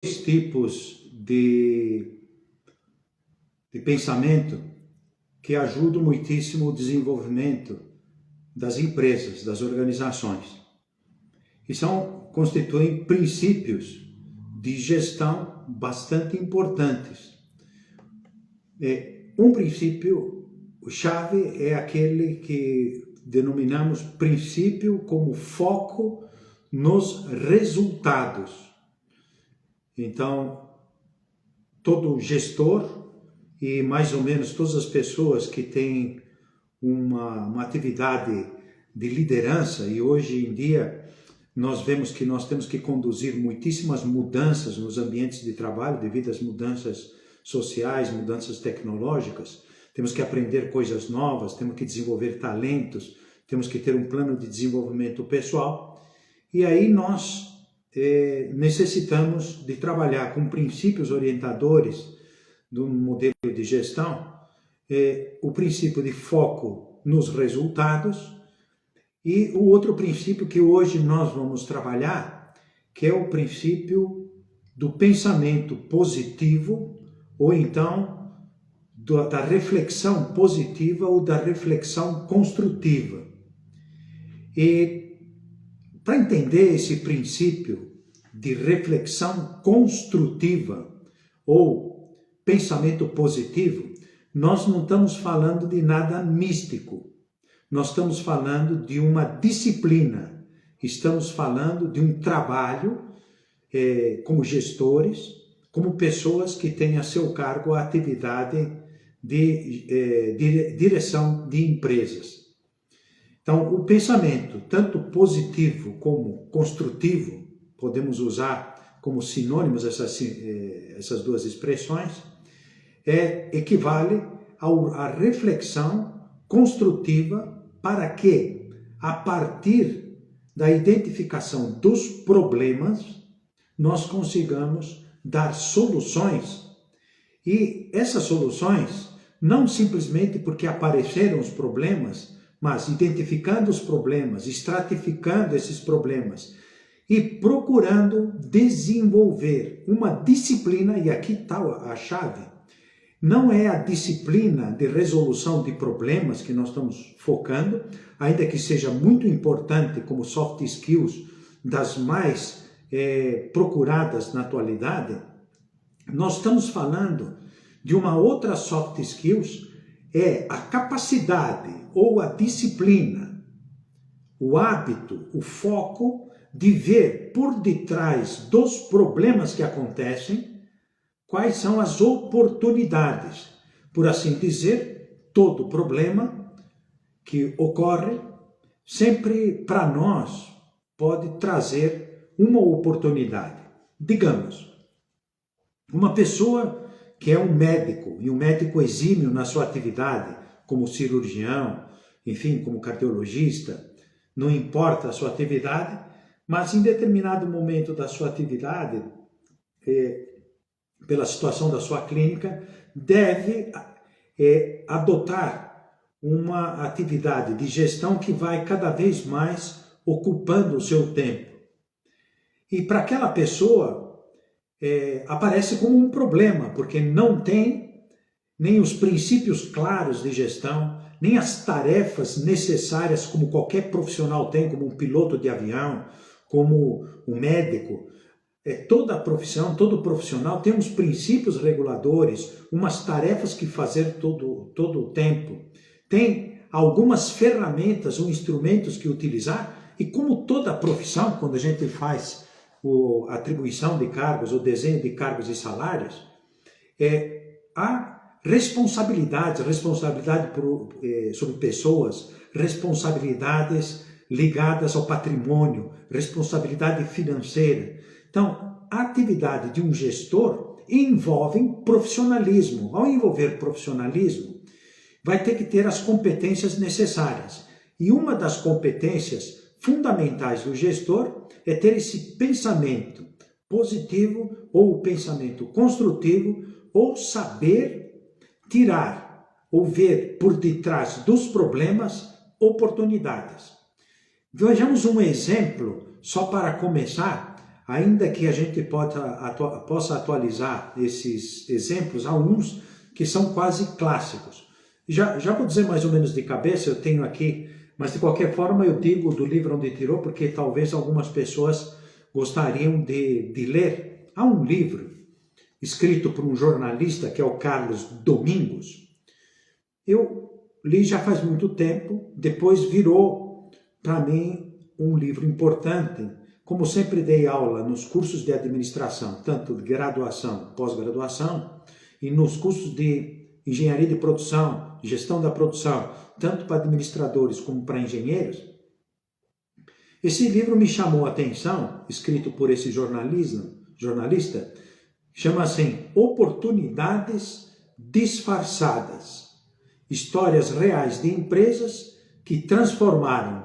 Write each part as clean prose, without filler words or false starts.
tipos de pensamento que ajudam muitíssimo o desenvolvimento das empresas, das organizações. E constituem princípios de gestão bastante importantes. Um princípio-chave é aquele que denominamos princípio como foco nos resultados. Então, todo gestor e mais ou menos todas as pessoas que têm uma atividade de liderança, e hoje em dia nós vemos que nós temos que conduzir muitíssimas mudanças nos ambientes de trabalho devido às mudanças sociais, mudanças tecnológicas. Temos que aprender coisas novas, temos que desenvolver talentos, temos que ter um plano de desenvolvimento pessoal. E aí nós necessitamos de trabalhar com princípios orientadores do modelo de gestão, o princípio de foco nos resultados e o outro princípio que hoje nós vamos trabalhar, que é o princípio do pensamento positivo ou então da reflexão positiva ou da reflexão construtiva. E para entender esse princípio de reflexão construtiva ou pensamento positivo, nós não estamos falando de nada místico. Nós estamos falando de uma disciplina. Estamos falando de um trabalho como gestores, como pessoas que têm a seu cargo a atividade de direção de empresas. Então, o pensamento, tanto positivo como construtivo, podemos usar como sinônimos essas duas expressões, equivale à reflexão construtiva para que, a partir da identificação dos problemas, nós consigamos dar soluções. E essas soluções, não simplesmente porque apareceram os problemas, mas identificando os problemas, estratificando esses problemas e procurando desenvolver uma disciplina, e aqui está a chave, não é a disciplina de resolução de problemas que nós estamos focando, ainda que seja muito importante como soft skills, das mais procuradas na atualidade. Nós estamos falando de uma outra soft skills, a capacidade ou a disciplina, o hábito, o foco de ver por detrás dos problemas que acontecem quais são as oportunidades. Por assim dizer, todo problema que ocorre sempre para nós pode trazer uma oportunidade. Digamos, uma pessoa que é um médico, e um médico exímio na sua atividade, como cirurgião, enfim, como cardiologista, não importa a sua atividade, mas em determinado momento da sua atividade, pela situação da sua clínica, deve adotar uma atividade de gestão que vai cada vez mais ocupando o seu tempo. E para aquela pessoa, aparece como um problema, porque não tem nem os princípios claros de gestão, nem as tarefas necessárias como qualquer profissional tem, como um piloto de avião, como um médico. Toda profissão, todo profissional tem uns princípios reguladores, umas tarefas que fazer todo o tempo. Tem algumas ferramentas ou instrumentos que utilizar, e como toda profissão, quando a gente faz a atribuição de cargos, o desenho de cargos e salários, há responsabilidade sobre pessoas, responsabilidades ligadas ao patrimônio, responsabilidade financeira. Então, a atividade de um gestor envolve profissionalismo. Ao envolver profissionalismo, vai ter que ter as competências necessárias. E uma das competências fundamentais do gestor é ter esse pensamento positivo ou pensamento construtivo, ou saber tirar ou ver por detrás dos problemas oportunidades. Vejamos um exemplo, só para começar, ainda que a gente possa atualizar esses exemplos, há uns que são quase clássicos. Já vou dizer mais ou menos de cabeça, eu tenho aqui, mas de qualquer forma eu digo do livro onde tirou, porque talvez algumas pessoas gostariam de ler. Há um livro escrito por um jornalista que é o Carlos Domingos. Eu li já faz muito tempo, depois virou para mim um livro importante. Como sempre dei aula nos cursos de administração, tanto de graduação, pós-graduação, e nos cursos de engenharia de produção, gestão da produção, tanto para administradores como para engenheiros, esse livro me chamou a atenção, escrito por esse jornalista, chama assim, Oportunidades Disfarçadas. Histórias reais de empresas que transformaram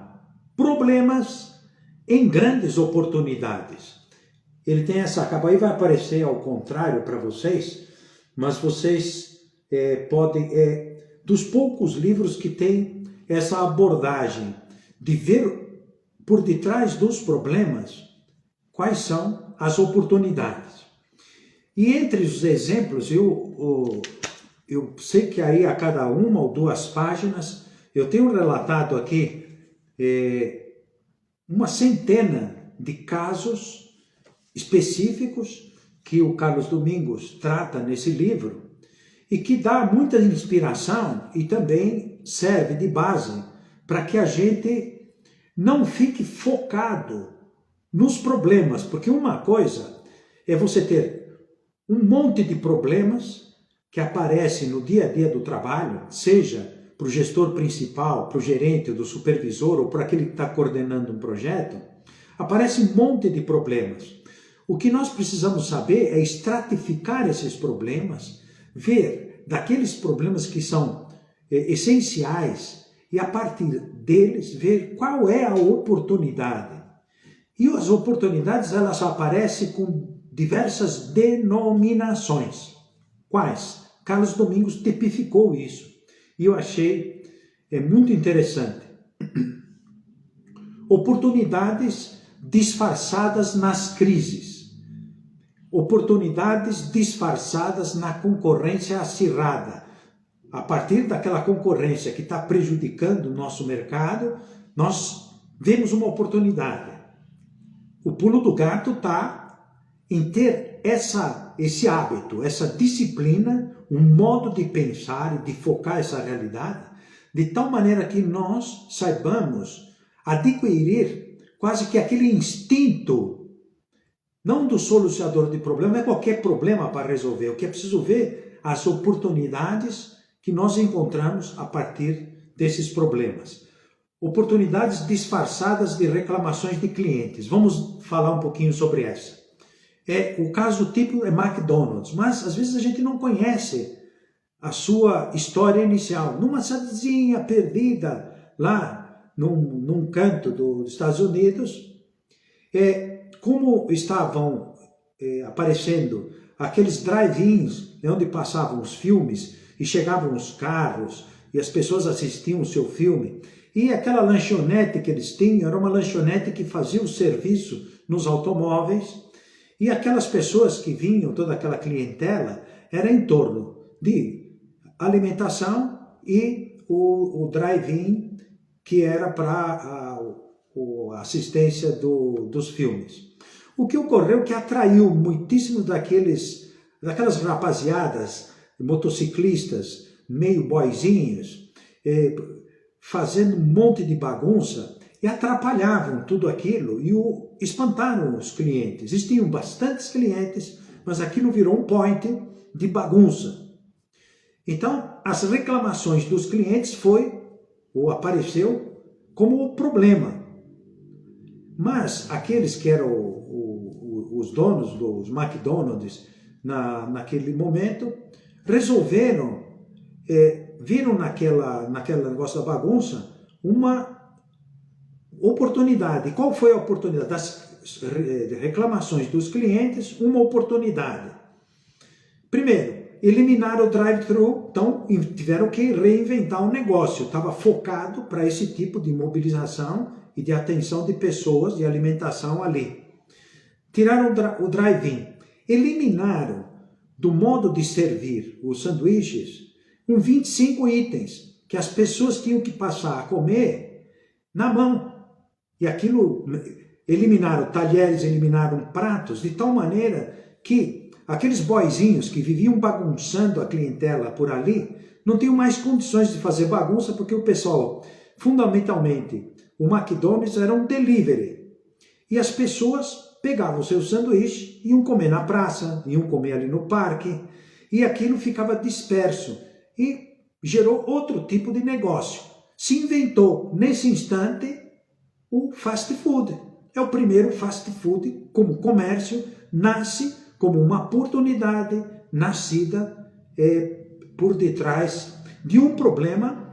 problemas em grandes oportunidades. Ele tem essa capa, aí vai aparecer ao contrário para vocês, mas vocês podem, dos poucos livros que tem essa abordagem de ver por detrás dos problemas quais são as oportunidades. E entre os exemplos, eu sei que aí a cada uma ou duas páginas, eu tenho relatado aqui uma centena de casos específicos que o Carlos Domingos trata nesse livro e que dá muita inspiração e também serve de base para que a gente não fique focado nos problemas, porque uma coisa é você ter um monte de problemas que aparecem no dia a dia do trabalho, seja para o gestor principal, para o gerente, do supervisor ou para aquele que está coordenando um projeto, aparece um monte de problemas. O que nós precisamos saber é estratificar esses problemas, ver daqueles problemas que são essenciais e a partir deles ver qual é a oportunidade. E as oportunidades elas aparecem com diversas denominações. Quais? Carlos Domingos tipificou isso. E eu achei muito interessante. Oportunidades disfarçadas nas crises. Oportunidades disfarçadas na concorrência acirrada. A partir daquela concorrência que está prejudicando o nosso mercado, nós vemos uma oportunidade. O pulo do gato está em ter esse hábito, essa disciplina, um modo de pensar e de focar essa realidade, de tal maneira que nós saibamos adquirir quase que aquele instinto, não do solucionador de problema, não é qualquer problema para resolver, o que é preciso ver as oportunidades que nós encontramos a partir desses problemas. Oportunidades disfarçadas de reclamações de clientes. Vamos falar um pouquinho sobre essa. O caso típico é McDonald's, mas às vezes a gente não conhece a sua história inicial. Numa cidadezinha perdida lá num canto dos Estados Unidos, como estavam aparecendo aqueles drive-ins, onde passavam os filmes e chegavam os carros e as pessoas assistiam o seu filme, e aquela lanchonete que eles tinham era uma lanchonete que fazia o serviço nos automóveis. E aquelas pessoas que vinham, toda aquela clientela, era em torno de alimentação e o drive-in, que era para a assistência dos filmes. O que ocorreu que atraiu muitíssimo daquelas rapaziadas, motociclistas, meio boizinhos, fazendo um monte de bagunça, e atrapalhavam tudo aquilo e espantaram os clientes. Existiam bastantes clientes, mas aquilo virou um point de bagunça. Então, as reclamações dos clientes apareceu como o problema. Mas aqueles que eram os donos dos McDonald's naquele momento, resolveram, viram naquele negócio da bagunça, uma oportunidade. Qual foi a oportunidade? Das reclamações dos clientes, uma oportunidade. Primeiro, eliminar o drive-thru, então tiveram que reinventar o negócio. Estava focado para esse tipo de mobilização e de atenção de pessoas, de alimentação ali. tiraram o drive-in, eliminaram do modo de servir os sanduíches 25 itens que as pessoas tinham que passar a comer na mão. E aquilo, eliminaram talheres, eliminaram pratos, de tal maneira que aqueles boizinhos que viviam bagunçando a clientela por ali, não tinham mais condições de fazer bagunça, porque o pessoal, fundamentalmente, o McDonald's era um delivery. E as pessoas pegavam o seu sanduíche, iam comer na praça, iam comer ali no parque, e aquilo ficava disperso. E gerou outro tipo de negócio. Se inventou, nesse instante, o fast food. É o primeiro fast food como comércio, nasce como uma oportunidade nascida por detrás de um problema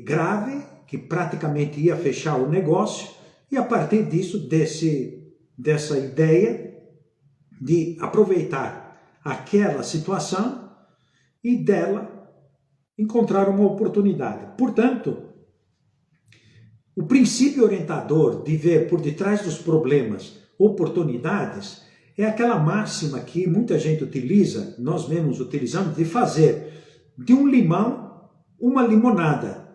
grave que praticamente ia fechar o negócio, e a partir disso, dessa ideia de aproveitar aquela situação e dela encontrar uma oportunidade. Portanto, o princípio orientador de ver por detrás dos problemas oportunidades é aquela máxima que muita gente utiliza, nós mesmos utilizamos, de fazer de um limão uma limonada.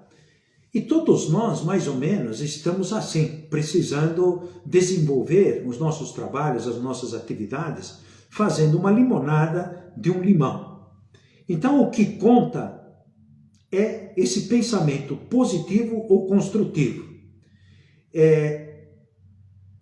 E todos nós, mais ou menos, estamos assim, precisando desenvolver os nossos trabalhos, as nossas atividades, fazendo uma limonada de um limão. Então, o que conta é esse pensamento positivo ou construtivo.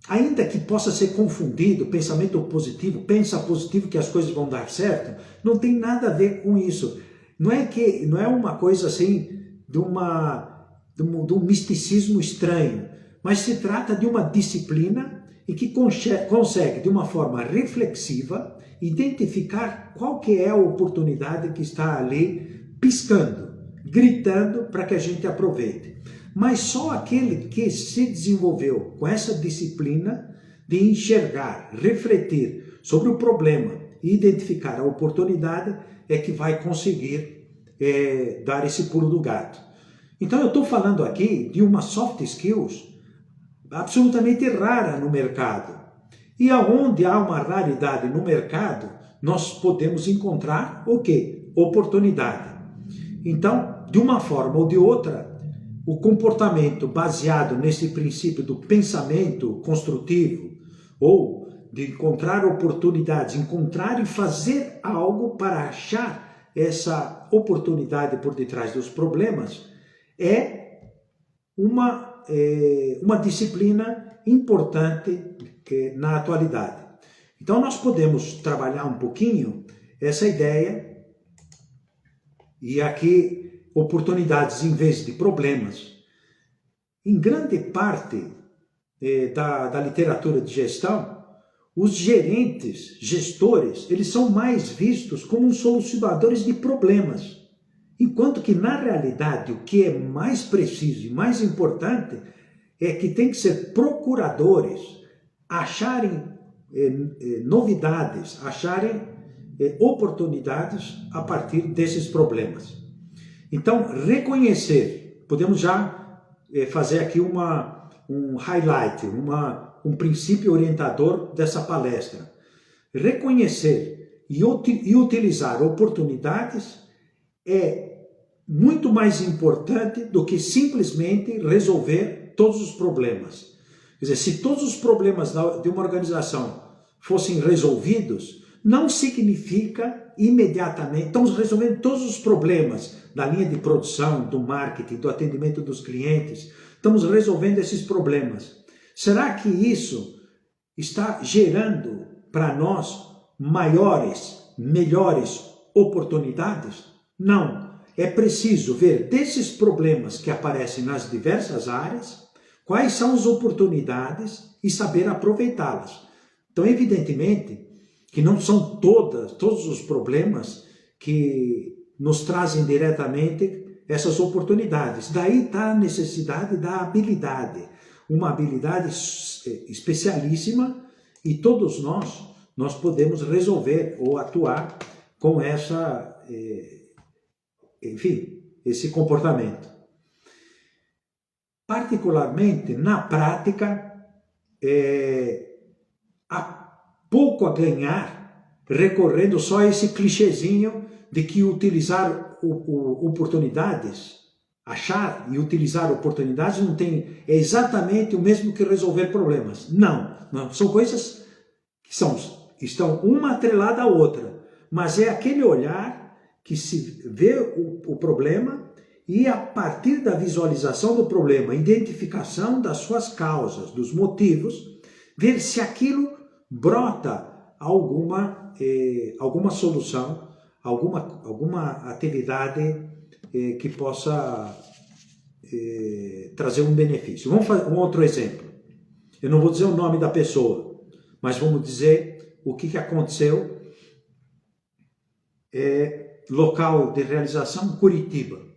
Ainda que possa ser confundido, pensamento positivo, pensa positivo que as coisas vão dar certo, não tem nada a ver com isso. Não é uma coisa assim de um misticismo estranho, mas se trata de uma disciplina e que consegue, de uma forma reflexiva, identificar qual que é a oportunidade que está ali piscando, gritando para que a gente aproveite. Mas só aquele que se desenvolveu com essa disciplina de enxergar, refletir sobre o problema e identificar a oportunidade é que vai conseguir dar esse pulo do gato. Então eu estou falando aqui de uma soft skills absolutamente rara no mercado. E aonde há uma raridade no mercado, nós podemos encontrar o quê? Oportunidade. Então, de uma forma ou de outra, o comportamento baseado nesse princípio do pensamento construtivo ou de encontrar oportunidades, encontrar e fazer algo para achar essa oportunidade por detrás dos problemas, é uma disciplina importante na atualidade. Então nós podemos trabalhar um pouquinho essa ideia e aqui oportunidades em vez de problemas. Em grande parte da literatura de gestão, os gerentes, gestores, eles são mais vistos como solucionadores de problemas. Enquanto que, na realidade, o que é mais preciso e mais importante é que tem que ser procuradores, acharem novidades, acharem oportunidades a partir desses problemas. Então, reconhecer, podemos já fazer aqui um highlight, um princípio orientador dessa palestra. Reconhecer e utilizar oportunidades é muito mais importante do que simplesmente resolver todos os problemas. Quer dizer, se todos os problemas de uma organização fossem resolvidos, não significa imediatamente, estamos resolvendo todos os problemas da linha de produção, do marketing, do atendimento dos clientes, estamos resolvendo esses problemas. Será que isso está gerando para nós melhores oportunidades? Não. É preciso ver desses problemas que aparecem nas diversas áreas, quais são as oportunidades e saber aproveitá-las. Então, evidentemente, que não são todos os problemas que nos trazem diretamente essas oportunidades. Daí está a necessidade da habilidade, uma habilidade especialíssima, e todos nós podemos resolver ou atuar com esse comportamento. Particularmente na prática, a pouco a ganhar recorrendo só a esse clichêzinho de que utilizar oportunidades, achar e utilizar oportunidades é exatamente o mesmo que resolver problemas. Não, são coisas que estão uma atrelada à outra, mas é aquele olhar que se vê o problema e a partir da visualização do problema, identificação das suas causas, dos motivos, ver se aquilo brota alguma solução, alguma atividade que possa trazer um benefício. Vamos fazer um outro exemplo. Eu não vou dizer o nome da pessoa, mas vamos dizer o que aconteceu. Local de realização, Curitiba.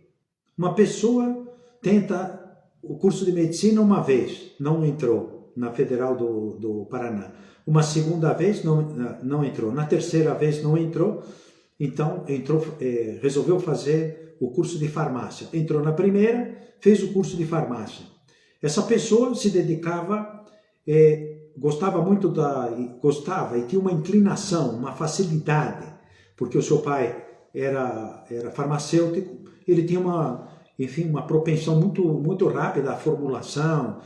Uma pessoa tenta o curso de medicina uma vez, não entrou na Federal do Paraná. Uma segunda vez não entrou. Na terceira vez não entrou, então resolveu fazer o curso de farmácia. Entrou na primeira, fez o curso de farmácia. Essa pessoa se dedicava, gostava e tinha uma inclinação, uma facilidade, porque o seu pai era farmacêutico, ele tinha uma propensão muito rápida à formulação,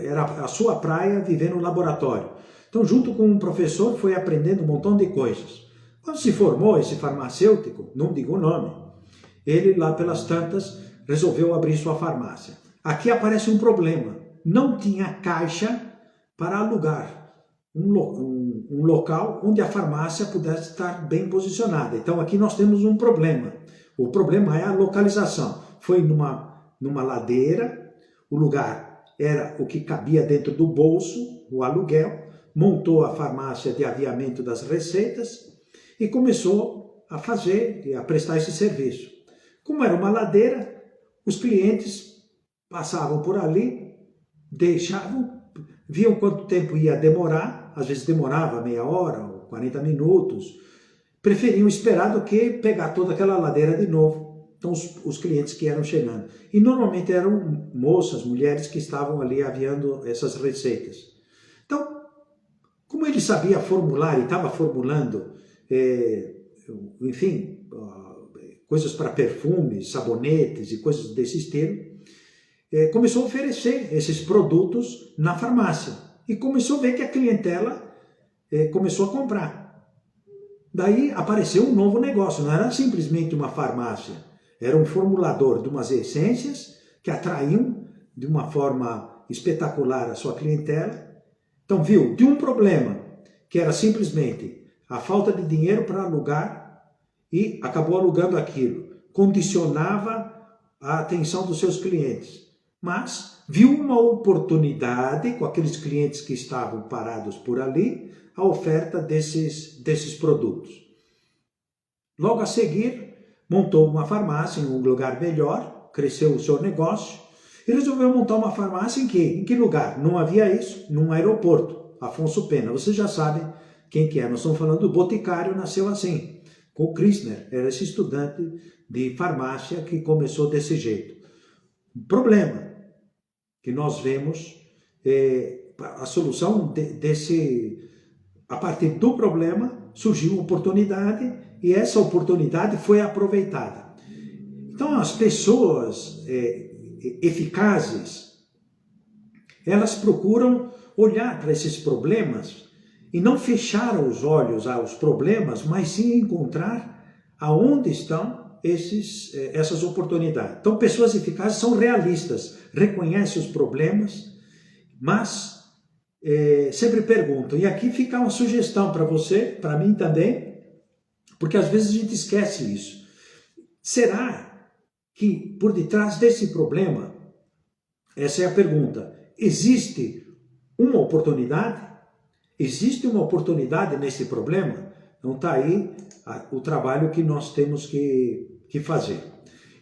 era a sua praia viver no laboratório. Então, junto com um professor, foi aprendendo um montão de coisas. Quando se formou esse farmacêutico, não digo o nome, ele lá pelas tantas resolveu abrir sua farmácia. Aqui aparece um problema, não tinha caixa para alugar um local onde a farmácia pudesse estar bem posicionada. Então aqui nós temos um problema. O problema é a localização. Foi numa ladeira, o lugar era o que cabia dentro do bolso, o aluguel, montou a farmácia de aviamento das receitas e começou a prestar esse serviço. Como era uma ladeira, os clientes passavam por ali, viam quanto tempo ia demorar, às vezes demorava meia hora ou 40 minutos, preferiam esperar do que pegar toda aquela ladeira de novo. Então os clientes que eram chegando. E normalmente eram moças, mulheres que estavam ali aviando essas receitas. Então, como ele sabia formular e estava formulando, coisas para perfumes, sabonetes e coisas desse estilo, começou a oferecer esses produtos na farmácia e começou a ver que a clientela começou a comprar. Daí apareceu um novo negócio, não era simplesmente uma farmácia, era um formulador de umas essências que atraíam de uma forma espetacular a sua clientela. Então viu, de um problema que era simplesmente a falta de dinheiro para alugar e acabou alugando aquilo, condicionava a atenção dos seus clientes. Mas viu uma oportunidade com aqueles clientes que estavam parados por ali, a oferta desses produtos. Logo a seguir, montou uma farmácia em um lugar melhor, cresceu o seu negócio e resolveu montar uma farmácia em que lugar? Não havia isso, num aeroporto, Afonso Pena. Vocês já sabem quem que é, nós estamos falando do Boticário, nasceu assim, com o Krishner, era esse estudante de farmácia que começou desse jeito. Problema que nós vemos, a solução a partir do problema surgiu uma oportunidade e essa oportunidade foi aproveitada. Então as pessoas eficazes, elas procuram olhar para esses problemas e não fechar os olhos aos problemas, mas sim encontrar aonde estão essas oportunidades. Então, pessoas eficazes são realistas, reconhecem os problemas, mas sempre perguntam. E aqui fica uma sugestão para você, para mim também, porque às vezes a gente esquece isso. Será que por detrás desse problema, essa é a pergunta, existe uma oportunidade? Existe uma oportunidade nesse problema? Então está aí o trabalho que nós temos que fazer.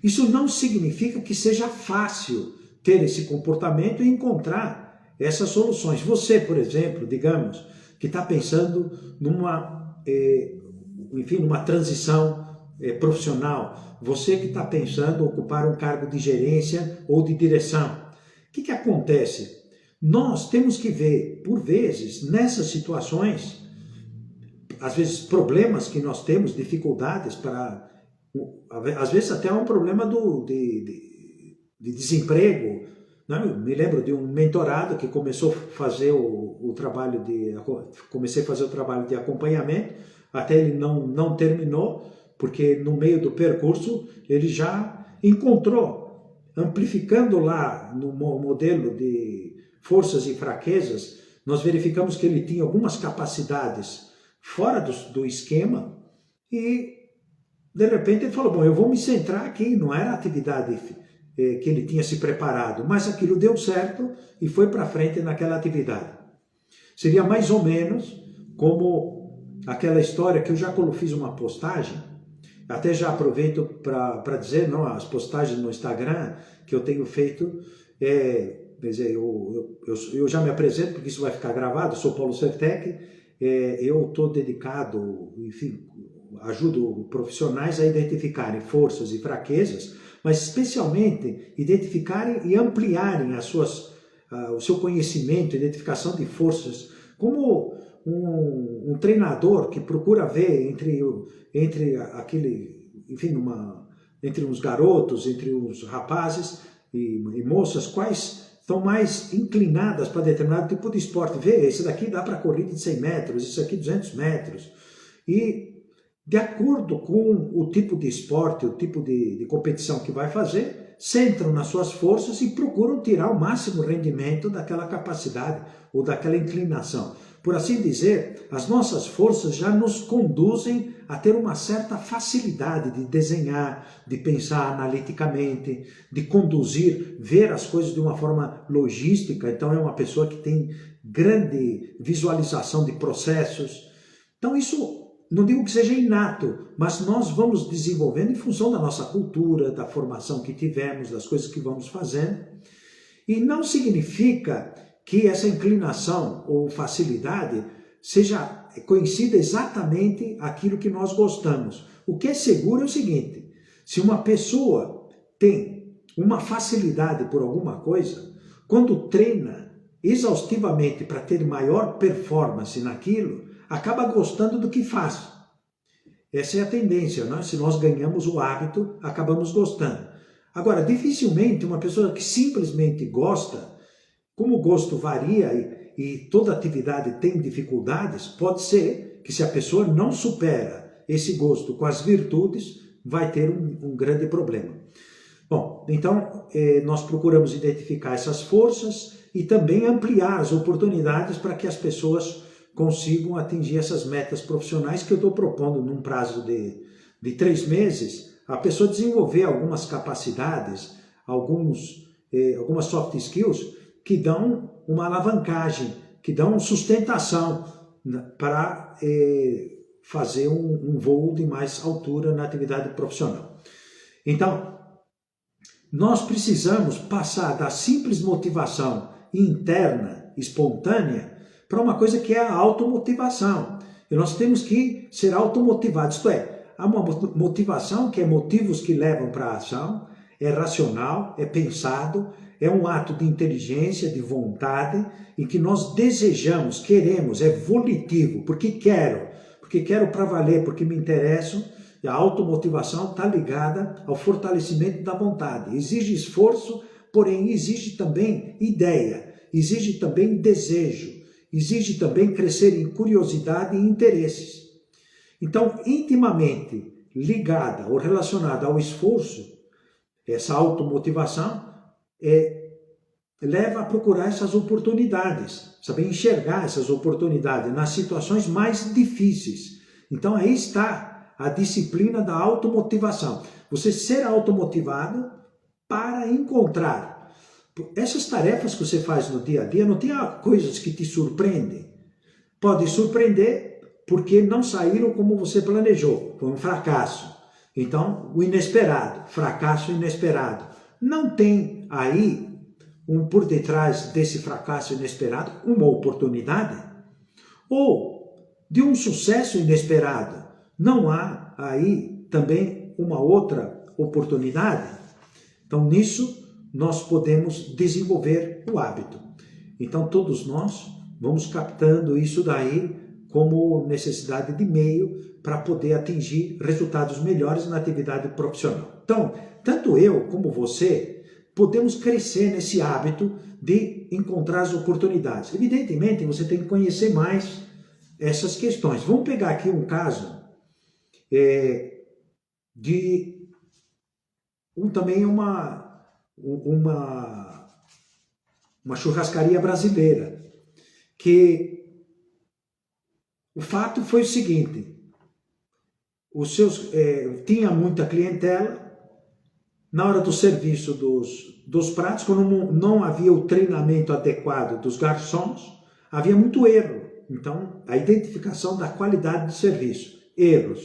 Isso não significa que seja fácil ter esse comportamento e encontrar essas soluções. Você, por exemplo, digamos, que está pensando numa transição profissional, você que está pensando em ocupar um cargo de gerência ou de direção, o que acontece? Nós temos que ver, por vezes, nessas situações, às vezes problemas que nós temos, dificuldades para, às vezes até um problema de desemprego. Né? Eu me lembro de um mentorado que começou a fazer o trabalho comecei a fazer o trabalho de acompanhamento, até ele não terminou, porque no meio do percurso ele já encontrou, amplificando lá no modelo de forças e fraquezas, nós verificamos que ele tinha algumas capacidades fora do esquema e de repente ele falou, bom, eu vou me centrar aqui, não era a atividade que ele tinha se preparado, mas aquilo deu certo e foi para frente naquela atividade. Seria mais ou menos como aquela história que eu já fiz uma postagem, até já aproveito para dizer, não, as postagens no Instagram que eu tenho feito, quer dizer, eu já me apresento porque isso vai ficar gravado, eu sou Paulo Sertec, eu estou dedicado, enfim, ajudo profissionais a identificarem forças e fraquezas, mas especialmente identificarem e ampliarem o seu conhecimento, identificação de forças, como um treinador que procura ver entre aquele, enfim, entre uns garotos, entre os rapazes e moças, quais estão mais inclinadas para determinado tipo de esporte. Vê, esse daqui dá para corrida de 100 metros, esse aqui 200 metros. E de acordo com o tipo de esporte, o tipo de competição que vai fazer, centram nas suas forças e procuram tirar o máximo rendimento daquela capacidade ou daquela inclinação. Por assim dizer, as nossas forças já nos conduzem a ter uma certa facilidade de desenhar, de pensar analiticamente, de conduzir, ver as coisas de uma forma logística. Então é uma pessoa que tem grande visualização de processos. Então isso, não digo que seja inato, mas nós vamos desenvolvendo em função da nossa cultura, da formação que tivemos, das coisas que vamos fazendo. E não significa que essa inclinação ou facilidade seja conhecida exatamente aquilo que nós gostamos. O que é seguro é o seguinte, se uma pessoa tem uma facilidade por alguma coisa, quando treina exaustivamente para ter maior performance naquilo, acaba gostando do que faz. Essa é a tendência, né? Se nós ganhamos o hábito, acabamos gostando. Agora, dificilmente uma pessoa que simplesmente gosta, como o gosto varia e toda atividade tem dificuldades, pode ser que se a pessoa não supera esse gosto com as virtudes, vai ter um grande problema. Bom, então nós procuramos identificar essas forças e também ampliar as oportunidades para que as pessoas consigam atingir essas metas profissionais que eu estou propondo num prazo de 3 meses, a pessoa desenvolver algumas capacidades, algumas soft skills que dão uma alavancagem, que dão sustentação para fazer um voo de mais altura na atividade profissional. Então, nós precisamos passar da simples motivação interna, espontânea, para uma coisa que é a automotivação. E nós temos que ser automotivados, isto é, há uma motivação que é motivos que levam para a ação, é racional, é pensado, é um ato de inteligência, de vontade, em que nós desejamos, queremos, é volitivo, porque quero para valer, porque me interesso. E a automotivação está ligada ao fortalecimento da vontade. Exige esforço, porém exige também ideia, exige também desejo, exige também crescer em curiosidade e interesses. Então, intimamente ligada ou relacionada ao esforço, essa automotivação leva a procurar essas oportunidades, saber enxergar essas oportunidades nas situações mais difíceis. Então, aí está a disciplina da automotivação. Você ser automotivado para encontrar essas tarefas que você faz no dia a dia, não tem coisas que te surpreendem. Pode surpreender porque não saíram como você planejou, foi um fracasso. Então, o inesperado, fracasso inesperado. Não tem aí, por detrás desse fracasso inesperado, uma oportunidade? Ou de um sucesso inesperado, não há aí também uma outra oportunidade? Então, nisso, nós podemos desenvolver o hábito. Então todos nós vamos captando isso daí como necessidade de meio para poder atingir resultados melhores na atividade profissional. Então, tanto eu como você podemos crescer nesse hábito de encontrar as oportunidades. Evidentemente, você tem que conhecer mais essas questões. Vamos pegar aqui um caso de também uma churrascaria brasileira, que o fato foi o seguinte: tinha muita clientela. Na hora do serviço dos pratos, quando não havia o treinamento adequado dos garçons, havia muito erro. Então, a identificação da qualidade do serviço, erros,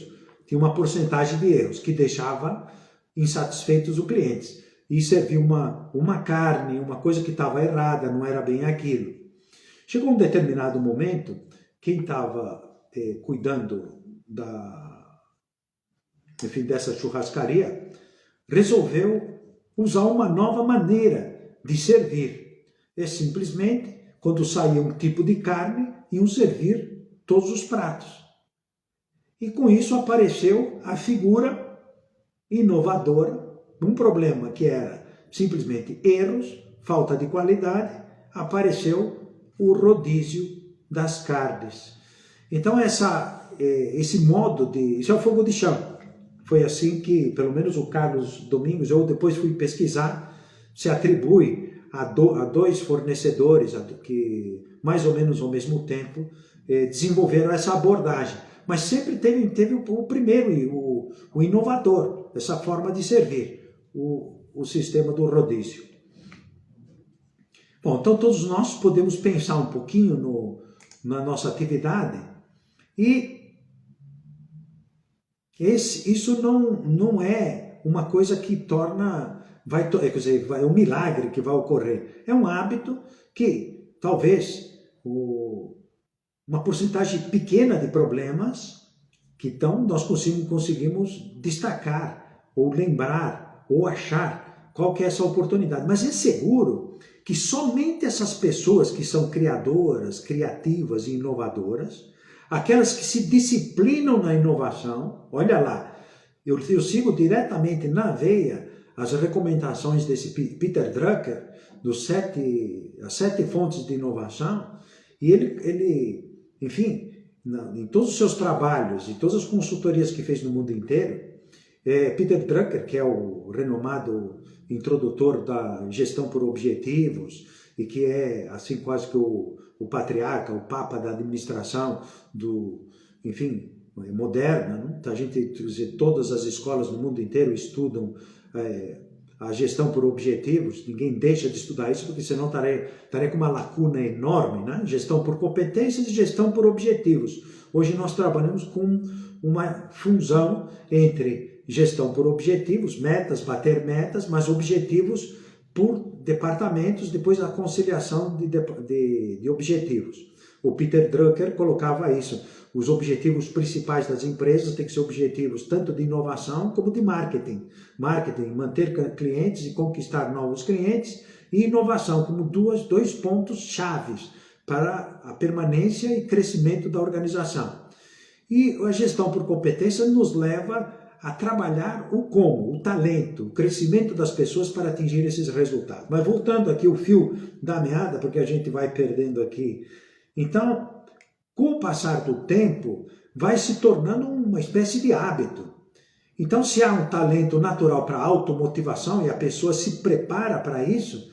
tinha uma porcentagem de erros que deixava insatisfeitos os clientes. E servia uma carne, uma coisa que estava errada, não era bem aquilo. Chegou um determinado momento, quem estava cuidando dessa churrascaria, resolveu usar uma nova maneira de servir. Simplesmente, quando saía um tipo de carne, iam servir todos os pratos. E com isso apareceu a figura inovadora, um problema que era simplesmente erros, falta de qualidade, apareceu o rodízio das carnes. Então esse modo isso é o fogo de chão. Foi assim que, pelo menos o Carlos Domingos, eu depois fui pesquisar, se atribui a dois fornecedores que, mais ou menos ao mesmo tempo, desenvolveram essa abordagem. Mas sempre teve o primeiro, o inovador, essa forma de servir, o sistema do rodízio. Bom, então todos nós podemos pensar um pouquinho na nossa atividade e isso não é uma coisa que é um milagre que vai ocorrer. É um hábito que talvez uma porcentagem pequena de problemas que então nós conseguimos destacar, ou lembrar, ou achar qual que é essa oportunidade. Mas é seguro que somente essas pessoas que são criadoras, criativas e inovadoras, aquelas que se disciplinam na inovação, olha lá, eu sigo diretamente na veia as recomendações desse Peter Drucker, as 7 fontes de inovação, e ele, enfim, em todos os seus trabalhos e todas as consultorias que fez no mundo inteiro, Peter Drucker, que é o renomado introdutor da gestão por objetivos, e que é assim quase que o patriarca, o papa da administração moderna, né? A gente, todas as escolas no mundo inteiro estudam a gestão por objetivos, ninguém deixa de estudar isso, porque senão estaria com uma lacuna enorme, né? Gestão por competências e gestão por objetivos. Hoje nós trabalhamos com uma fusão entre gestão por objetivos, metas, bater metas, mas objetivos por departamentos, depois a conciliação de objetivos. O Peter Drucker colocava isso. Os objetivos principais das empresas têm que ser objetivos tanto de inovação como de marketing. Marketing, manter clientes e conquistar novos clientes, e inovação como dois pontos chaves para a permanência e crescimento da organização. E a gestão por competência nos leva a trabalhar o como, o talento, o crescimento das pessoas para atingir esses resultados. Mas voltando aqui o fio da meada, porque a gente vai perdendo aqui. Então, com o passar do tempo, vai se tornando uma espécie de hábito. Então, se há um talento natural para a automotivação e a pessoa se prepara para isso,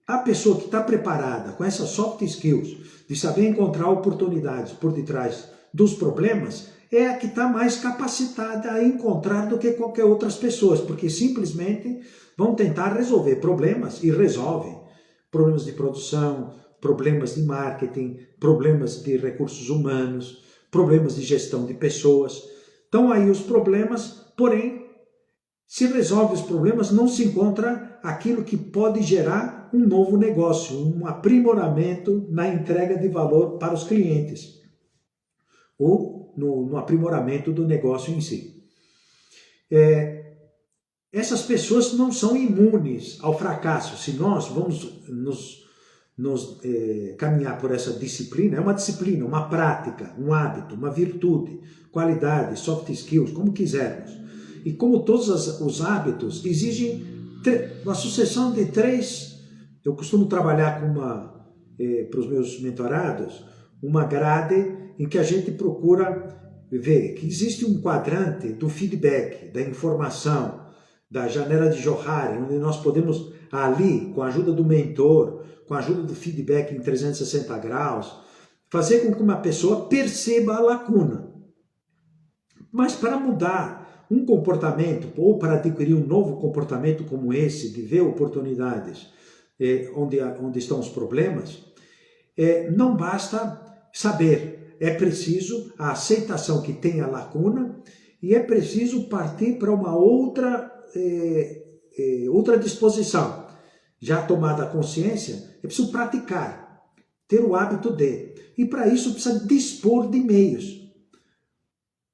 a pessoa que está preparada com essas soft skills, de saber encontrar oportunidades por detrás dos problemas, é a que está mais capacitada a encontrar do que qualquer outras pessoas, porque simplesmente vão tentar resolver problemas e resolvem. Problemas de produção, problemas de marketing, problemas de recursos humanos, problemas de gestão de pessoas. Então aí os problemas, porém, se resolve os problemas, não se encontra aquilo que pode gerar um novo negócio, um aprimoramento na entrega de valor para os clientes, ou no aprimoramento do negócio em si. Essas pessoas não são imunes ao fracasso. Se nós vamos nos caminhar por essa disciplina, é uma disciplina, uma prática, um hábito, uma virtude, qualidade, soft skills, como quisermos. E como todos os hábitos, exigem uma sucessão de 3. Eu costumo trabalhar com para os meus mentorados, uma grade em que a gente procura ver que existe um quadrante do feedback, da informação, da janela de Johari, onde nós podemos ali, com a ajuda do mentor, com a ajuda do feedback em 360 graus, fazer com que uma pessoa perceba a lacuna. Mas para mudar um comportamento, ou para adquirir um novo comportamento como esse, de ver oportunidades onde estão os problemas, não basta saber, é preciso a aceitação que tem a lacuna e é preciso partir para uma outra disposição. Já tomada a consciência, é preciso praticar, ter o hábito de. E para isso precisa dispor de meios.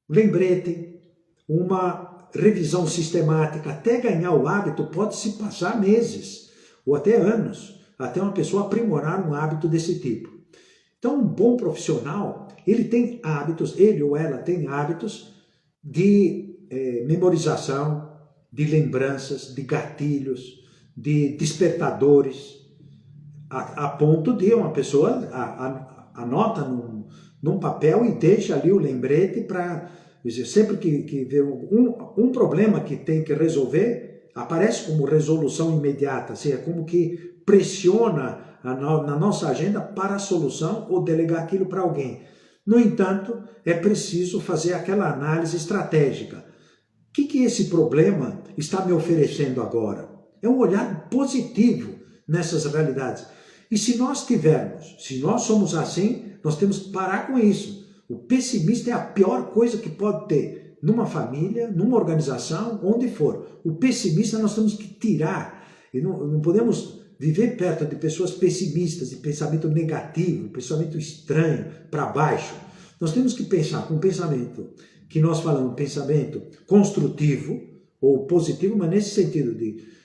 Lembrete, uma revisão sistemática, até ganhar o hábito, pode-se passar meses ou até anos, até uma pessoa aprimorar um hábito desse tipo. Então, um bom profissional, ele tem hábitos, ele ou ela tem hábitos de memorização, de lembranças, de gatilhos, de despertadores, a ponto de uma pessoa anota num papel e deixa ali o lembrete para dizer, sempre que vê um problema que tem que resolver, aparece como resolução imediata, assim, é como que pressiona na nossa agenda para a solução ou delegar aquilo para alguém. No entanto, é preciso fazer aquela análise estratégica. O que esse problema está me oferecendo agora? É um olhar positivo nessas realidades. E se nós somos assim, nós temos que parar com isso. O pessimista é a pior coisa que pode ter numa família, numa organização, onde for. O pessimista nós temos que tirar. E não podemos viver perto de pessoas pessimistas, de pensamento negativo, pensamento estranho, para baixo. Nós temos que pensar com um pensamento que nós falamos, pensamento construtivo ou positivo, mas nesse sentido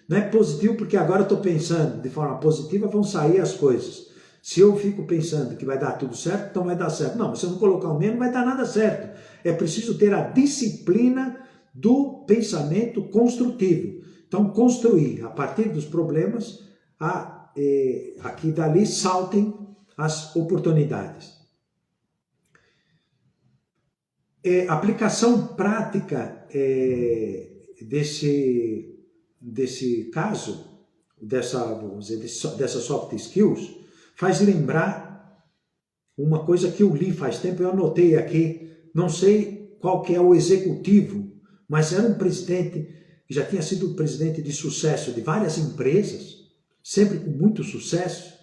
não é positivo porque agora eu estou pensando de forma positiva, vão sair as coisas. Se eu fico pensando que vai dar tudo certo, então vai dar certo. Não, se eu não colocar o menos, não vai dar nada certo. É preciso ter a disciplina do pensamento construtivo. Então, construir a partir dos problemas, aqui e dali saltem as oportunidades. Aplicação prática desse caso, dessas soft skills, faz lembrar uma coisa que eu li faz tempo, eu anotei aqui, não sei qual que é o executivo, mas era um presidente que já tinha sido presidente de sucesso de várias empresas, sempre com muito sucesso,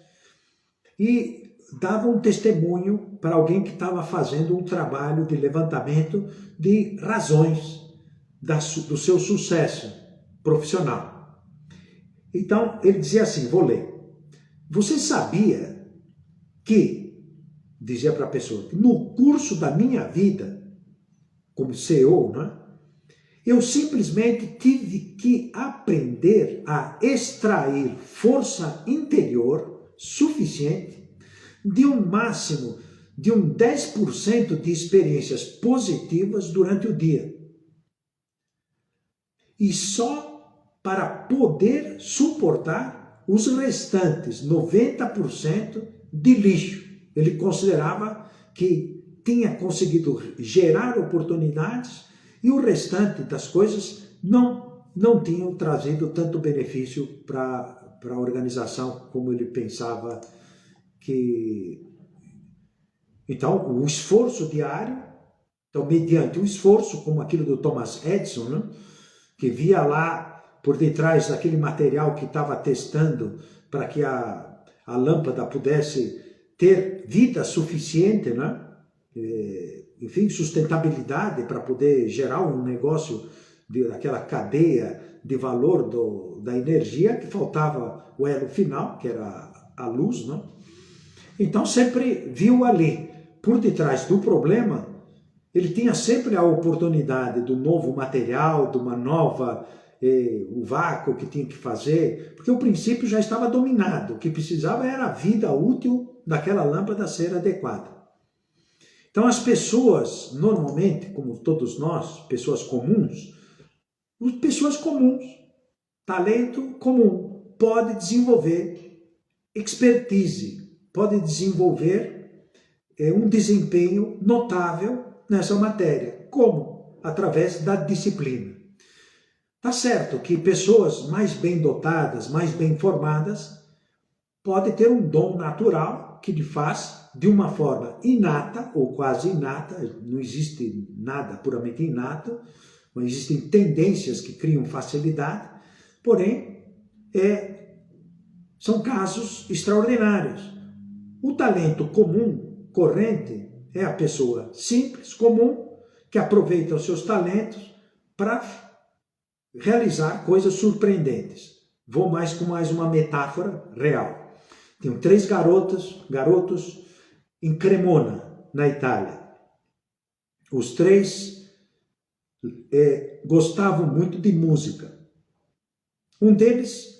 e dava um testemunho para alguém que estava fazendo um trabalho de levantamento de razões do seu sucesso profissional. Então, ele dizia assim, vou ler. Você sabia que, dizia para a pessoa, no curso da minha vida, como CEO, né, eu simplesmente tive que aprender a extrair força interior suficiente de um máximo de um 10% de experiências positivas durante o dia. E só para poder suportar os restantes 90% de lixo. Ele considerava que tinha conseguido gerar oportunidades e o restante das coisas não tinham trazido tanto benefício para a organização como ele pensava que... Então, o esforço diário, então, mediante o esforço, como aquilo do Thomas Edison, né, que via lá por detrás daquele material que estava testando para que a lâmpada pudesse ter vida suficiente, né? Enfim, sustentabilidade para poder gerar um negócio daquela cadeia de valor da energia, que faltava o elo final, que era a luz, né? Então sempre viu ali, por detrás do problema, ele tinha sempre a oportunidade do novo material, de uma nova o vácuo que tinha que fazer, porque o princípio já estava dominado, o que precisava era a vida útil daquela lâmpada ser adequada. Então as pessoas, normalmente, como todos nós, pessoas comuns, talento comum, pode desenvolver expertise, pode desenvolver um desempenho notável nessa matéria. Como? Através da disciplina. Tá certo que pessoas mais bem dotadas, mais bem formadas, podem ter um dom natural que lhe faz de uma forma inata ou quase inata, não existe nada puramente inato, mas existem tendências que criam facilidade, porém, são casos extraordinários. O talento comum, corrente, é a pessoa simples, comum, que aproveita os seus talentos para realizar coisas surpreendentes. Vou com mais uma metáfora real. Tenho 3 garotos em Cremona, na Itália. Os 3 gostavam muito de música. Um deles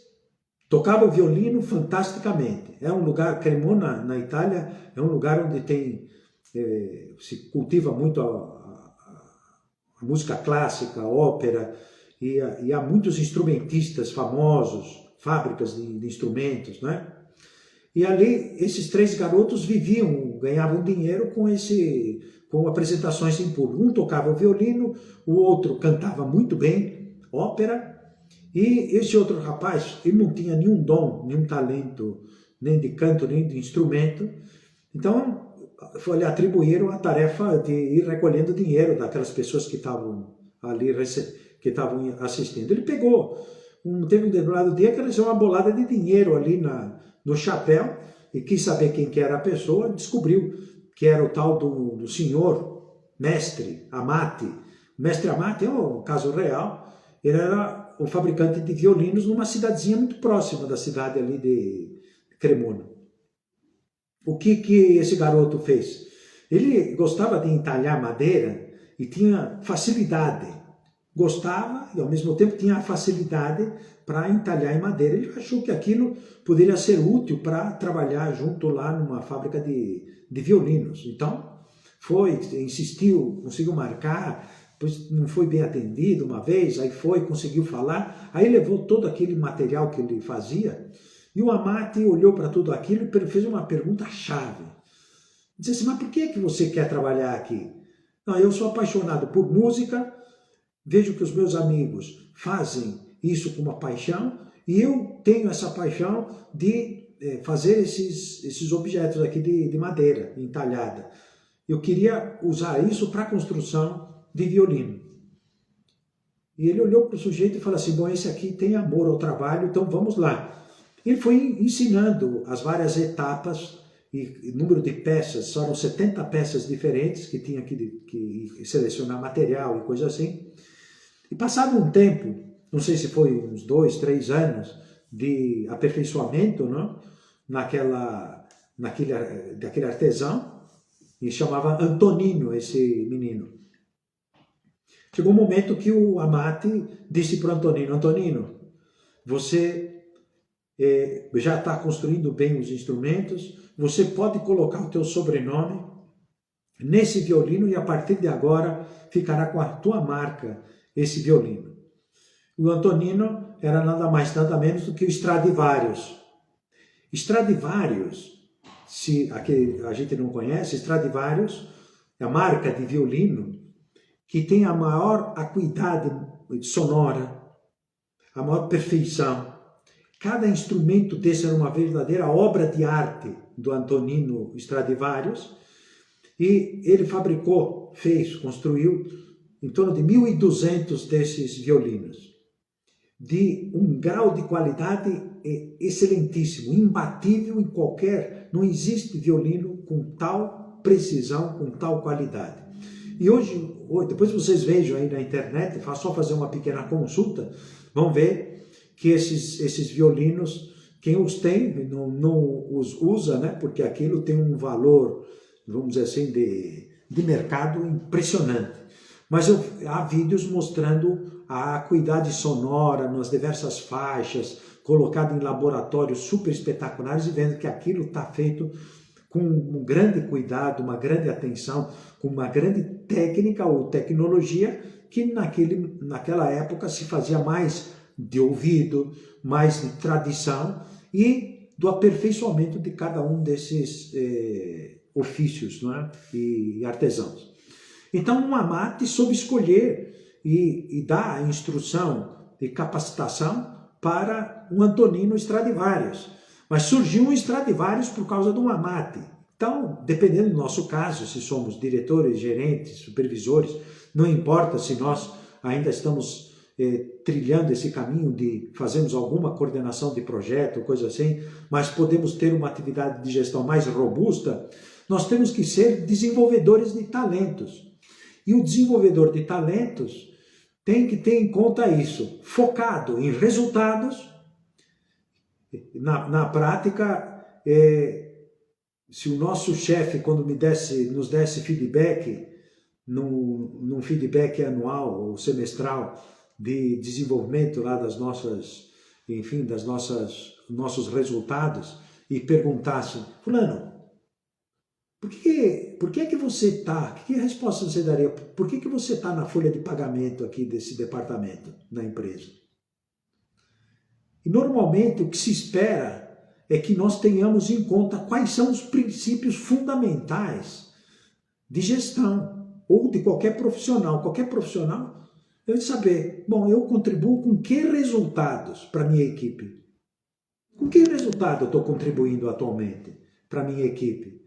tocava o violino fantasticamente. É um lugar, Cremona, na Itália, é um lugar onde se cultiva muito a música clássica, a ópera, e há muitos instrumentistas famosos, fábricas de instrumentos, né? E ali, esses 3 garotos ganhavam dinheiro com apresentações em público. Um tocava o violino, o outro cantava muito bem, ópera, e esse outro rapaz, ele não tinha nenhum dom, nenhum talento, nem de canto, nem de instrumento. Então, lhe atribuíram a tarefa de ir recolhendo dinheiro daquelas pessoas que estavam ali, que estavam assistindo. Ele teve um determinado dia que ele recebeu uma bolada de dinheiro ali no chapéu e quis saber quem que era a pessoa, descobriu que era o tal do senhor Mestre Amati. O Mestre Amati é um caso real, ele era o fabricante de violinos numa cidadezinha muito próxima da cidade ali de Cremona. O que esse garoto fez? Ele gostava de entalhar madeira e tinha facilidade. Gostava e ao mesmo tempo tinha a facilidade para entalhar em madeira. Ele achou que aquilo poderia ser útil para trabalhar junto lá numa fábrica de violinos. Então, insistiu, conseguiu marcar, depois não foi bem atendido uma vez, aí conseguiu falar, aí levou todo aquele material que ele fazia, e o Amati olhou para tudo aquilo e fez uma pergunta-chave. Disse assim, mas por que você quer trabalhar aqui? Não, eu sou apaixonado por música, vejo que os meus amigos fazem isso com uma paixão, e eu tenho essa paixão de fazer esses objetos aqui de madeira entalhada. Eu queria usar isso para a construção de violino. E ele olhou para o sujeito e falou assim, bom, esse aqui tem amor ao trabalho, então vamos lá. Ele foi ensinando as várias etapas e número de peças, foram 70 peças diferentes que tinha que selecionar material e coisa assim. E passado um tempo, não sei se foi uns 2, 3 anos de aperfeiçoamento, não? daquele artesão, e chamava Antonino esse menino. Chegou um momento que o Amati disse para o Antonino, Antonino, você já está construindo bem os instrumentos, você pode colocar o teu sobrenome nesse violino e a partir de agora ficará com a tua marca esse violino. O Antonino era nada mais, nada menos do que o Stradivarius. Stradivarius, se a gente não conhece, Stradivarius é a marca de violino que tem a maior acuidade sonora, a maior perfeição. Cada instrumento desse era uma verdadeira obra de arte do Antonino Stradivarius, e ele construiu em torno de 1.200 desses violinos, de um grau de qualidade excelentíssimo, imbatível em não existe violino com tal precisão, com tal qualidade. E hoje depois vocês vejam aí na internet, só fazer uma pequena consulta, vão ver que esses violinos, quem os tem, não os usa, né? Porque aquilo tem um valor, vamos dizer assim, de mercado impressionante. Mas há vídeos mostrando a acuidade sonora nas diversas faixas, colocado em laboratórios super espetaculares e vendo que aquilo está feito com um grande cuidado, uma grande atenção, com uma grande técnica ou tecnologia que naquela época se fazia mais de ouvido, mais de tradição e do aperfeiçoamento de cada um desses ofícios, não é? E artesãos. Então, um amate soube escolher e dar a instrução e capacitação para um Antonino Stradivarius. Mas surgiu um Stradivarius por causa de um amate. Então, dependendo do nosso caso, se somos diretores, gerentes, supervisores, não importa se nós ainda estamos trilhando esse caminho de fazermos alguma coordenação de projeto, coisa assim, mas podemos ter uma atividade de gestão mais robusta, nós temos que ser desenvolvedores de talentos. E o desenvolvedor de talentos tem que ter em conta isso, focado em resultados. Na prática, se o nosso chefe, quando nos desse feedback, num feedback anual ou semestral de desenvolvimento lá das nossas, enfim, nossos resultados, e perguntasse, fulano, por que é que você está, que resposta você daria, por que você está na folha de pagamento aqui desse departamento, na empresa? E normalmente o que se espera é que nós tenhamos em conta quais são os princípios fundamentais de gestão ou de qualquer profissional. Qualquer profissional deve saber, bom, eu contribuo com que resultados para a minha equipe? Com que resultado eu estou contribuindo atualmente para a minha equipe?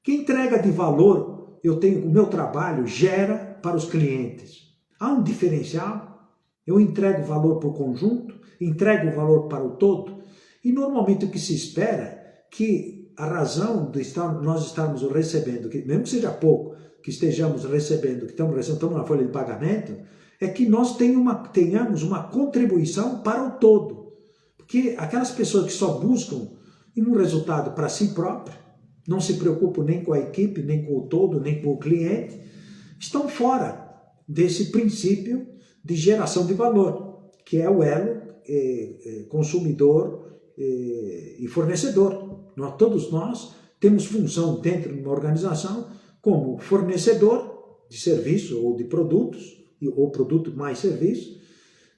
Que entrega de valor o meu trabalho gera para os clientes? Há um diferencial? Eu entrego valor para o conjunto? Entrego valor para o todo? E normalmente o que se espera é que a razão de nós estarmos recebendo, mesmo que seja pouco, que estejamos recebendo, que estamos na folha de pagamento, é que nós tenhamos uma contribuição para o todo. Porque aquelas pessoas que só buscam um resultado para si próprio, não se preocupam nem com a equipe, nem com o todo, nem com o cliente, estão fora desse princípio de geração de valor, que é o elo consumidor e fornecedor. Todos nós temos função dentro de uma organização como fornecedor de serviço ou de produtos, ou produto mais serviço,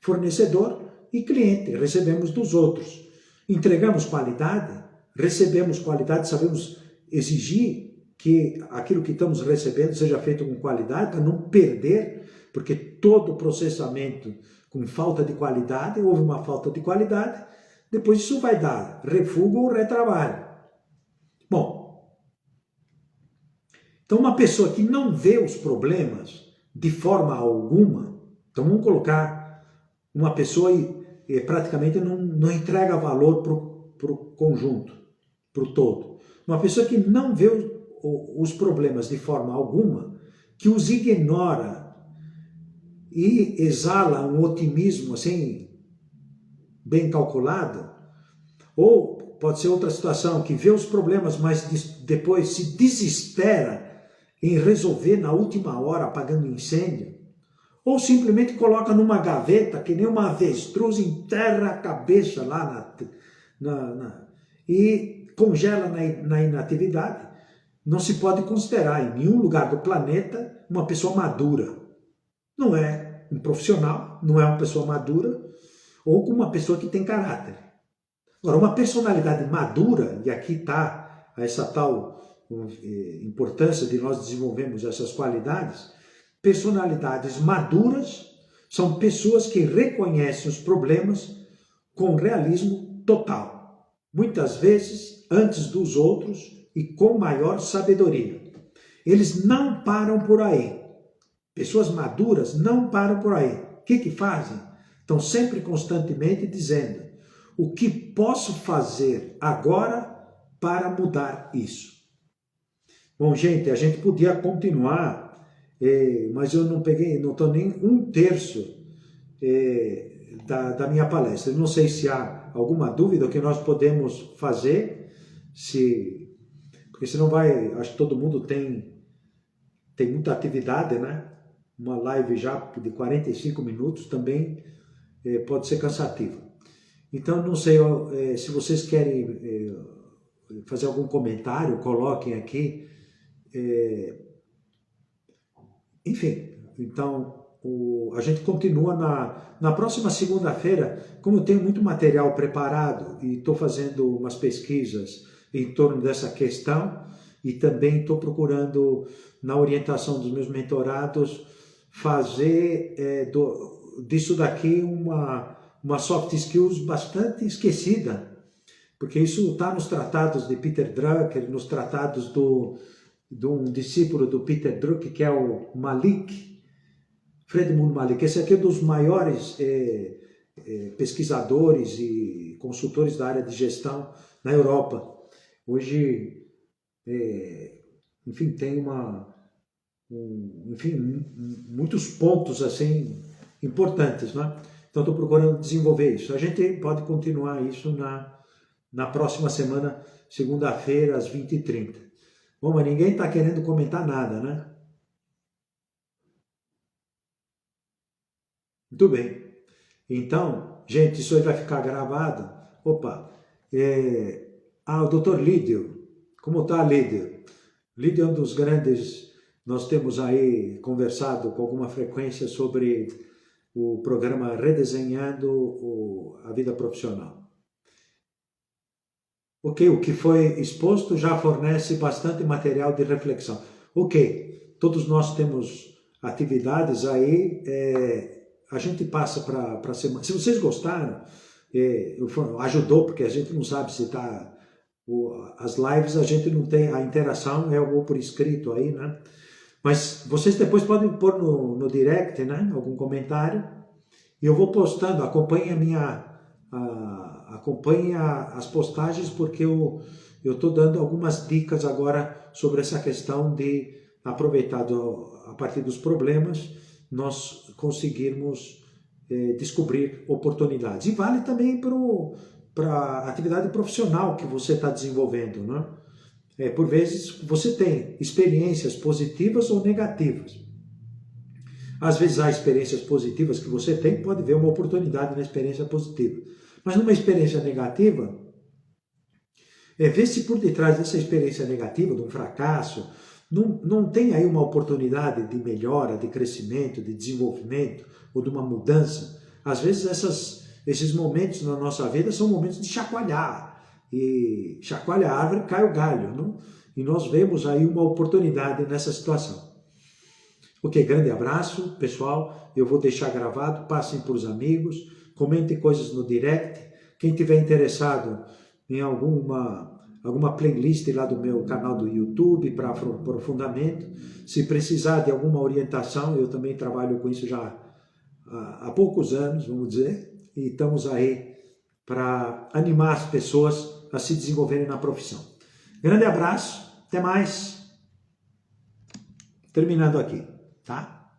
fornecedor e cliente, recebemos dos outros. Entregamos qualidade, recebemos qualidade, sabemos exigir que aquilo que estamos recebendo seja feito com qualidade, para não perder, porque todo processamento com falta de qualidade, houve uma falta de qualidade, depois isso vai dar refúgio ou retrabalho. Bom, então uma pessoa que não vê os problemas de forma alguma, então vamos colocar uma pessoa e praticamente não entrega valor para o conjunto, para o todo. Uma pessoa que não vê os problemas de forma alguma, que os ignora e exala um otimismo assim, bem calculado, ou pode ser outra situação, que vê os problemas, mas depois se desespera em resolver na última hora, apagando incêndio, ou simplesmente coloca numa gaveta, que nem uma avestruz, enterra a cabeça lá e congela na inatividade, não se pode considerar em nenhum lugar do planeta uma pessoa madura. Não é um profissional, não é uma pessoa madura, ou uma pessoa que tem caráter. Agora, uma personalidade madura, e aqui está essa tal importância de nós desenvolvermos essas qualidades, personalidades maduras são pessoas que reconhecem os problemas com realismo total, muitas vezes antes dos outros e com maior sabedoria. Eles não param por aí. Pessoas maduras não param por aí. O que fazem? Estão sempre constantemente dizendo: o que posso fazer agora para mudar isso? Bom, gente, a gente podia continuar, mas eu não estou nem um terço da minha palestra. Eu não sei se há alguma dúvida que nós podemos fazer, porque senão acho que todo mundo tem muita atividade, né? uma live já de 45 minutos também pode ser cansativa. Então, não sei se vocês querem fazer algum comentário, coloquem aqui. Enfim, então a gente continua na próxima segunda-feira. Como eu tenho muito material preparado e estou fazendo umas pesquisas em torno dessa questão e também estou procurando, na orientação dos meus mentorados, fazer disso daqui uma soft skills bastante esquecida, porque isso está nos tratados de Peter Drucker, nos tratados de um discípulo do Peter Drucker, que é o Malik, Friedmund Malik. Esse aqui é um dos maiores pesquisadores e consultores da área de gestão na Europa. Hoje, enfim, tem muitos pontos assim importantes, né? Então, estou procurando desenvolver isso. A gente pode continuar isso na próxima semana, segunda-feira, às 20h30. Bom, mas ninguém está querendo comentar nada, né? Muito bem. Então, gente, isso aí vai ficar gravado. Opa, o doutor Lídio. Como está, Lídio? Lídio é um dos grandes. Nós temos aí conversado com alguma frequência sobre o programa Redesenhando a Vida Profissional. Ok, o que foi exposto já fornece bastante material de reflexão. Ok, todos nós temos atividades aí, a gente passa para a semana. Se vocês gostaram, ajudou, porque a gente não sabe se está... As lives a gente não tem, a interação é ou por escrito aí, né? Mas vocês depois podem pôr no direct, né? Algum comentário, e eu vou postando, acompanhe as postagens, porque eu estou dando algumas dicas agora sobre essa questão de aproveitar a partir dos problemas, nós conseguirmos descobrir oportunidades. E vale também para a atividade profissional que você está desenvolvendo, né? Por vezes você tem experiências positivas ou negativas. Às vezes há experiências positivas que você tem, pode ver uma oportunidade na experiência positiva. Mas numa experiência negativa, vê se por detrás dessa experiência negativa, de um fracasso, não tem aí uma oportunidade de melhora, de crescimento, de desenvolvimento ou de uma mudança. Às vezes esses momentos na nossa vida são momentos de chacoalhar. E chacoalha a árvore, cai o galho. Não? E nós vemos aí uma oportunidade nessa situação. Ok, grande abraço, pessoal. Eu vou deixar gravado, passem para os amigos, comentem coisas no direct. Quem tiver interessado em alguma playlist lá do meu canal do YouTube para aprofundamento, se precisar de alguma orientação, eu também trabalho com isso já há poucos anos, vamos dizer, e estamos aí para animar as pessoas a se desenvolverem na profissão. Grande abraço, até mais. Terminando aqui, tá?